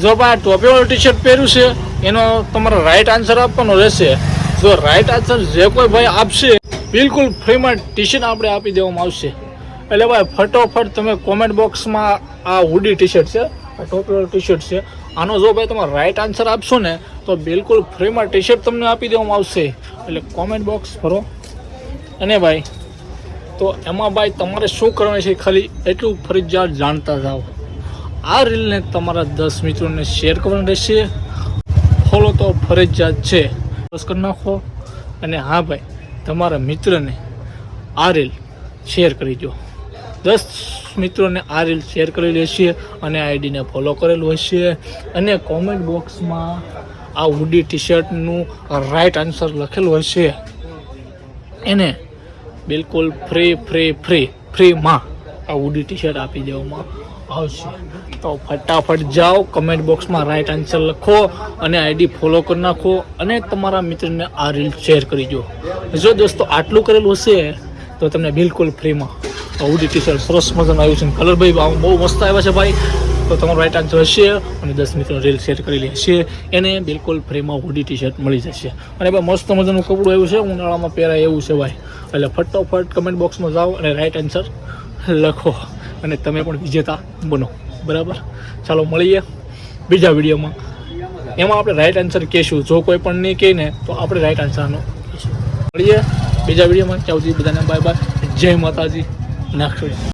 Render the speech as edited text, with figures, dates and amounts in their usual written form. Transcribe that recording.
જો ભાઈ ટોપીવાળું T shirt પહેર્યું છે એનો તમારે રાઈટ આન્સર આપવાનો રહેશે. જો રાઈટ આન્સર જે કોઈ ભાઈ આપશે બિલકુલ ફ્રીમાં ટી શર્ટ આપણે આપી દેવામાં આવશે. એટલે ભાઈ ફટોફટ તમે કોમેન્ટ બોક્સમાં આ હુડી ટી શર્ટ છે, આ ટોપીવાળું ટી શર્ટ છે, આનો જો ભાઈ તમે રાઈટ આન્સર આપશો ને તો બિલકુલ ફ્રીમાં ટી શર્ટ તમને આપી દેવામાં આવશે. એટલે કોમેન્ટ બોક્સ ભરો. અને ભાઈ તો એમાં ભાઈ તમારે શું કરવાનું છે ખાલી એટલું ફરજિયાત જાણતા જાઓ. આ રીલને તમારા 10 મિત્રોને શેર કરવાનું રહેશે. ફોલો તો ફરજિયાત છે, બસ કરી નાખો. અને હા ભાઈ તમારા મિત્રને આ રીલ શેર કરી દો. 10 મિત્રોને આ રીલ શેર કરી લેશે અને આઈડીને ફોલો કરેલું હશે. અને કોમેન્ટ બોક્સમાં આ હુડી ટી શર્ટનું રાઈટ આન્સર લખેલું હશે એને બિલકુલ ફ્રીમાં આ હુડી ટી શર્ટ આપી દેવામાં આવશે. તો ફટાફટ જાઓ, કમેન્ટ બોક્સમાં રાઈટ આન્સર લખો અને આઈડી ફોલો કરી નાખો અને તમારા મિત્રને આ રીલ શેર કરી દો. જો દોસ્તો આટલું કરેલું હશે તો તમને બિલકુલ ફ્રીમાં હુડી ટી શર્ટ સરસ મજાનું આવ્યું છે. કલર ભાઈ બહુ મસ્ત આવ્યા છે ભાઈ. તો તમારો રાઈટ આન્સર હશે અને 10 મિત્રો રીલ શેર કરેલી હશે એને બિલકુલ ફ્રીમાં હુડી ટી શર્ટ મળી જશે. અને ભાઈ મસ્ત મજાનું કપડું આવ્યું છે, ઉનાળામાં પહેરાય એવું છે ભાઈ. એટલે ફટોફટ કમેન્ટ બોક્સમાં જાઓ અને રાઈટ આન્સર લખો અને તમે પણ વિજેતા બનો. બરાબર, ચાલો મળીએ બીજા વિડીયોમાં. એમાં આપણે રાઈટ આન્સર કહેશું. જો કોઈ પણ નહીં કહે ને તો આપણે રાઈટ આન્સરનો મળીએ બીજા વિડીયોમાં. ત્યાં સુધી બધાને બાય બાય, જય માતાજી, નાખશું.